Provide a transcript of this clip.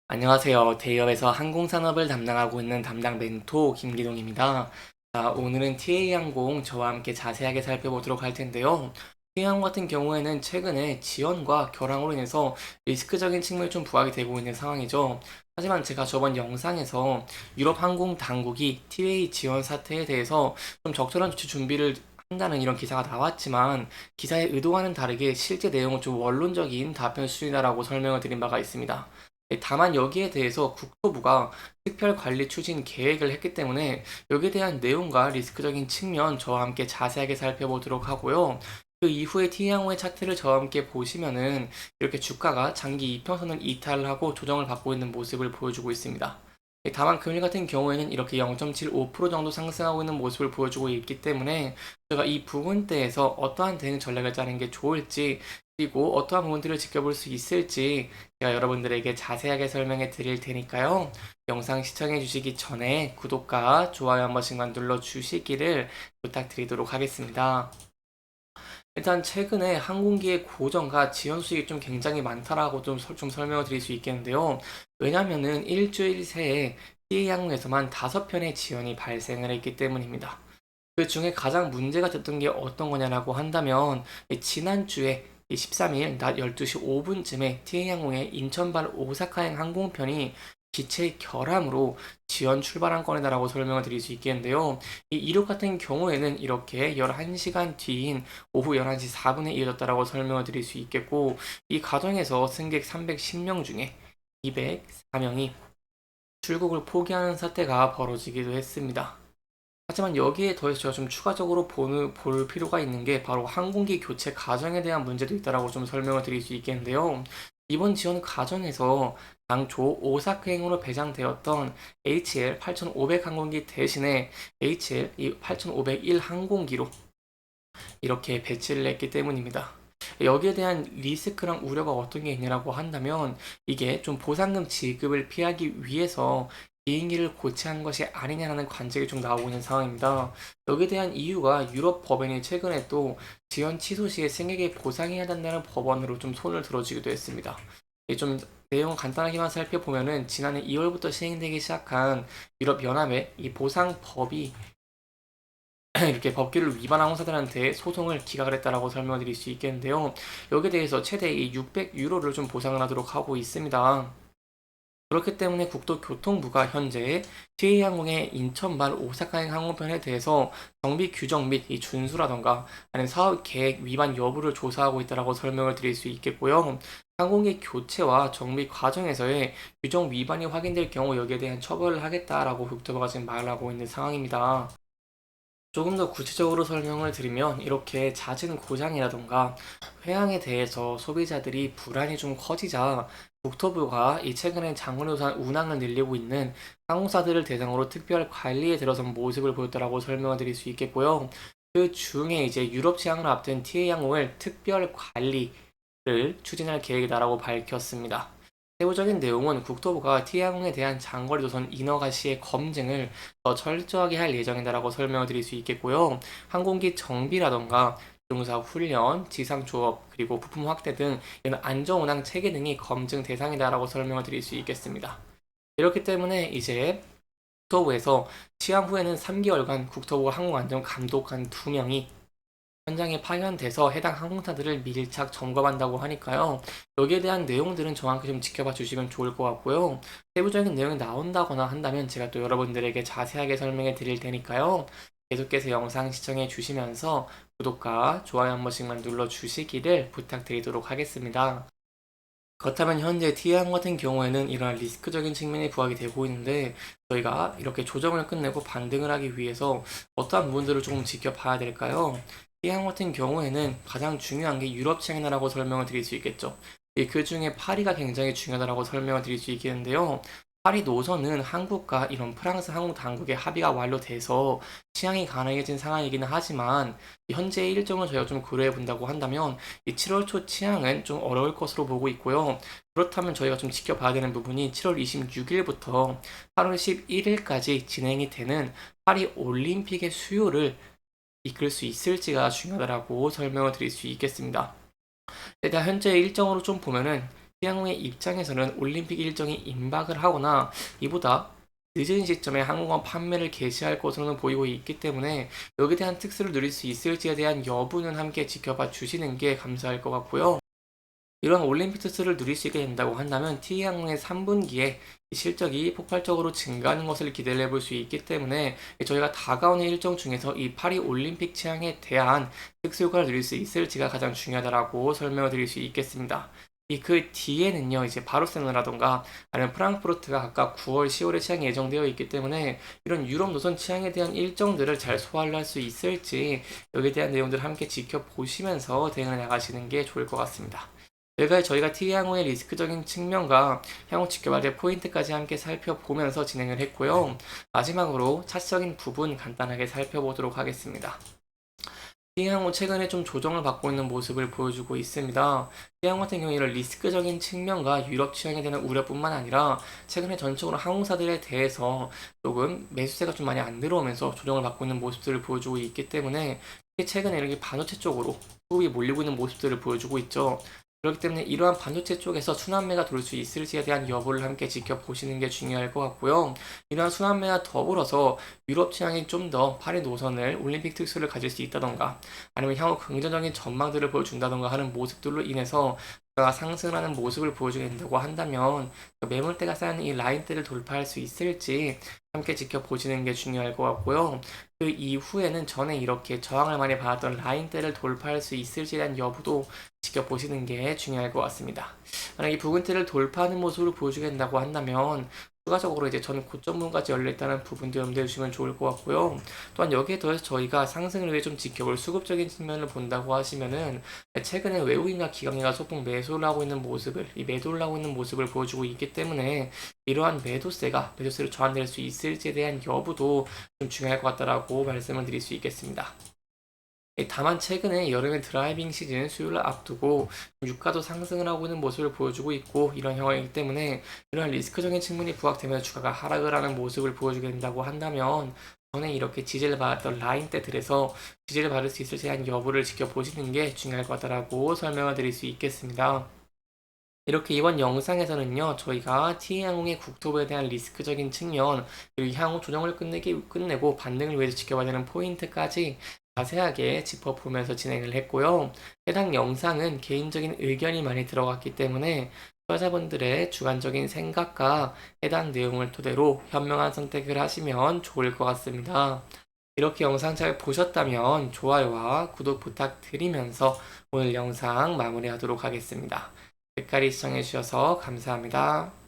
안녕하세요. 대기업에서 항공산업을 담당하고 있는 담당 멘토 김기동입니다. 자, 오늘은 TA항공 저와 함께 자세하게 살펴보도록 할 텐데요. TA항공 같은 경우에는 최근에 지연과 결항으로 인해서 리스크적인 측면이 좀 부각이 되고 있는 상황이죠. 하지만 제가 저번 영상에서 유럽 항공 당국이 TA 지연 사태에 대해서 좀 적절한 조치 준비를 한다는 이런 기사가 나왔지만 기사의 의도와는 다르게 실제 내용은 좀 원론적인 답변 수준이다라고 설명을 드린 바가 있습니다. 다만 여기에 대해서 국토부가 특별관리 추진 계획을 했기 때문에 여기에 대한 내용과 리스크적인 측면 저와 함께 자세하게 살펴보도록 하고요. 그 이후에 T양호의 차트를 저와 함께 보시면은 이렇게 주가가 장기 이평선을 이탈을 하고 조정을 받고 있는 모습을 보여주고 있습니다. 다만 금일 같은 경우에는 이렇게 0.75% 정도 상승하고 있는 모습을 보여주고 있기 때문에 제가 이 부분대에서 어떠한 대응 전략을 짜는 게 좋을지 그리고 어떠한 부분들을 지켜볼 수 있을지 제가 여러분들에게 자세하게 설명해 드릴 테니까요. 영상 시청해 주시기 전에 구독과 좋아요 한 번씩만 눌러 주시기를 부탁드리도록 하겠습니다. 일단 최근에 항공기의 고정과 지연 수익이 좀 굉장히 많다라고 좀 설명을 드릴 수 있겠는데요. 왜냐면은 일주일 새에 T항공에서만 5편의 지연이 발생을 했기 때문입니다. 그 중에 가장 문제가 됐던 게 어떤 거냐라고 한다면 지난주에 13일 낮 12시 5분쯤에 TA항공의 인천발 오사카행 항공편이 기체 결함으로 지연 출발한 건이다라고 설명을 드릴 수 있겠는데요. 이 이륙 같은 경우에는 이렇게 11시간 뒤인 오후 11시 4분에 이어졌다라고 설명을 드릴 수 있겠고, 이 과정에서 승객 310명 중에 204명이 출국을 포기하는 사태가 벌어지기도 했습니다. 하지만 여기에 더해서 제가 좀 추가적으로 볼 필요가 있는 게 바로 항공기 교체 과정에 대한 문제도 있다라고 좀 설명을 드릴 수 있겠는데요. 이번 지원 과정에서 당초 오사카행으로 배정되었던 HL 8500 항공기 대신에 HL 8501 항공기로 이렇게 배치를 했기 때문입니다. 여기에 대한 리스크랑 우려가 어떤 게 있냐라고 한다면 이게 좀 보상금 지급을 피하기 위해서 비행기를 고치한 것이 아니냐라는 관측이 좀 나오고 있는 상황입니다. 여기에 대한 이유가 유럽 법원이 최근에 또 지연 취소 시에 승객에 보상해야 된다는 법원으로 좀 손을 들어주기도 했습니다. 좀 내용 간단하게만 살펴보면은 지난해 2월부터 시행되기 시작한 유럽 연합의 이 보상법이 이렇게 법규를 위반한 홍사들한테 소송을 기각을 했다라고 설명드릴 수 있겠는데요. 여기에 대해서 최대 600유로를 좀 보상을 하도록 하고 있습니다. 그렇기 때문에 국토교통부가 현재 TA항공의 인천발 오사카행 항공편에 대해서 정비 규정 및 이 준수라던가 아니면 사업 계획 위반 여부를 조사하고 있다라고 설명을 드릴 수 있겠고요. 항공기 교체와 정비 과정에서의 규정 위반이 확인될 경우 여기에 대한 처벌을 하겠다라고 국토부가 지금 말을 하고 있는 상황입니다. 조금 더 구체적으로 설명을 드리면 이렇게 잦은 고장이라던가 회항에 대해서 소비자들이 불안이 좀 커지자 국토부가 이 최근에 장거리우산 운항을 늘리고 있는 항공사들을 대상으로 특별 관리에 들어선 모습을 보였다라고 설명을 드릴 수 있겠고요. 그 중에 이제 유럽 취항을 앞둔 TA항공을 특별 관리를 추진할 계획이다라고 밝혔습니다. 세부적인 내용은 국토부가 T항공에 대한 장거리 노선 인허가 시의 검증을 더 철저하게 할 예정이다라고 설명을 드릴 수 있겠고요. 항공기 정비라던가 용사 훈련, 지상 조업, 그리고 부품 확대 등 이런 안전운항 체계 등이 검증 대상이다라고 설명을 드릴 수 있겠습니다. 이렇기 때문에 이제 국토부에서 취항 후에는 3개월간 국토부 항공안전 감독관 2명이 현장에 파견돼서 해당 항공사들을 밀착 점검한다고 하니까요. 여기에 대한 내용들은 정확히 좀 지켜봐 주시면 좋을 것 같고요. 세부적인 내용이 나온다거나 한다면 제가 또 여러분들에게 자세하게 설명해 드릴 테니까요. 계속해서 영상 시청해 주시면서 구독과 좋아요 한 번씩만 눌러 주시기를 부탁드리도록 하겠습니다. 그렇다면 현재 T항 같은 경우에는 이러한 리스크적인 측면이 부각이 되고 있는데 저희가 이렇게 조정을 끝내고 반등을 하기 위해서 어떠한 부분들을 조금 지켜봐야 될까요? T항 같은 경우에는 가장 중요한 게 유럽 채널이라고 설명을 드릴 수 있겠죠. 그 중에 파리가 굉장히 중요하다고 설명을 드릴 수 있겠는데요. 파리 노선은 한국과 이런 프랑스 항공 당국의 합의가 완료돼서 취항이 가능해진 상황이기는 하지만 현재 일정을 저희가 좀 고려해 본다고 한다면 이 7월 초 취항은 좀 어려울 것으로 보고 있고요. 그렇다면 저희가 좀 지켜봐야 되는 부분이 7월 26일부터 8월 11일까지 진행이 되는 파리 올림픽의 수요를 이끌 수 있을지가 중요하다고 설명을 드릴 수 있겠습니다. 일단 현재 일정으로 좀 보면은 티항공의 입장에서는 올림픽 일정이 임박을 하거나 이보다 늦은 시점에 항공권 판매를 개시할 것으로는 보이고 있기 때문에 여기에 대한 특수를 누릴 수 있을지에 대한 여부는 함께 지켜봐 주시는 게 감사할 것 같고요. 이러한 올림픽 특수를 누릴 수 있게 된다고 한다면 T항공의 3분기에 실적이 폭발적으로 증가하는 것을 기대를 해볼 수 있기 때문에 저희가 다가오는 일정 중에서 이 파리 올림픽 취항에 대한 특수 효과를 누릴 수 있을지가 가장 중요하다라고 설명을 드릴 수 있겠습니다. 이 그 뒤에는요, 이제 바르셀로나라던가 아니면 프랑크푸르트가 각각 9월, 10월에 취항이 예정되어 있기 때문에 이런 유럽 노선 취항에 대한 일정들을 잘 소화를 할 수 있을지 여기에 대한 내용들을 함께 지켜보시면서 대응을 나가시는 게 좋을 것 같습니다. 저희가 T항공의 리스크적인 측면과 향후 지켜봐야 될 포인트까지 함께 살펴보면서 진행을 했고요. 마지막으로 차트적인 부분 간단하게 살펴보도록 하겠습니다. T항공 최근에 좀 조정을 받고 있는 모습을 보여주고 있습니다. T항공 같은 경우에는 리스크적인 측면과 유럽 취항에 대한 우려뿐만 아니라 최근에 전적으로 항공사들에 대해서 조금 매수세가 좀 많이 안 들어오면서 조정을 받고 있는 모습들을 보여주고 있기 때문에 최근에 이렇게 반도체 쪽으로 수급이 몰리고 있는 모습들을 보여주고 있죠. 그렇기 때문에 이러한 반도체 쪽에서 순환매가 돌 수 있을지에 대한 여부를 함께 지켜보시는 게 중요할 것 같고요. 이러한 순환매와 더불어서 유럽 취항이 좀 더 파리 노선을 올림픽 특수를 가질 수 있다던가 아니면 향후 긍정적인 전망들을 보여준다던가 하는 모습들로 인해서 상승하는 모습을 보여주게 된다고 한다면 매물대가 쌓인 이 라인대를 돌파할 수 있을지 함께 지켜보시는 게 중요할 것 같고요. 그 이후에는 전에 이렇게 저항을 많이 받았던 라인대를 돌파할 수 있을지에 대한 여부도 지켜보시는 게 중요할 것 같습니다. 만약에 붉은대를 돌파하는 모습을 보여주게 된다고 한다면 추가적으로 이제 전 고점 부분까지 열려있다는 부분도 염두에 두시면 좋을 것 같고요. 또한 여기에 더해서 저희가 상승을 위해 좀 지켜볼 수급적인 측면을 본다고 하시면은 최근에 외국인과 기관이가 소폭 매수를 하고 있는 모습을 이 매도를 하고 있는 모습을 보여주고 있기 때문에 이러한 매도세를 저항될 수 있을지에 대한 여부도 좀 중요할 것 같다라고 말씀을 드릴 수 있겠습니다. 다만 최근에 여름의 드라이빙 시즌 수요일을 앞두고 유가도 상승을 하고 있는 모습을 보여주고 있고 이런 상황이기 때문에 이러한 리스크적인 측면이 부각되면서 주가가 하락을 하는 모습을 보여주게 된다고 한다면 전에 이렇게 지지를 받았던 라인대들에서 지지를 받을 수 있을지 대한 여부를 지켜보시는 게 중요할 것 같다라고 설명을 드릴 수 있겠습니다. 이렇게 이번 영상에서는요, 저희가 T항공의 국토부에 대한 리스크적인 측면, 그리고 향후 조정을 끝내고 반등을 위해서 지켜봐야 되는 포인트까지 자세하게 짚어보면서 진행을 했고요. 해당 영상은 개인적인 의견이 많이 들어갔기 때문에 투자자분들의 주관적인 생각과 해당 내용을 토대로 현명한 선택을 하시면 좋을 것 같습니다. 이렇게 영상 잘 보셨다면 좋아요와 구독 부탁드리면서 오늘 영상 마무리하도록 하겠습니다. 끝까지 시청해주셔서 감사합니다.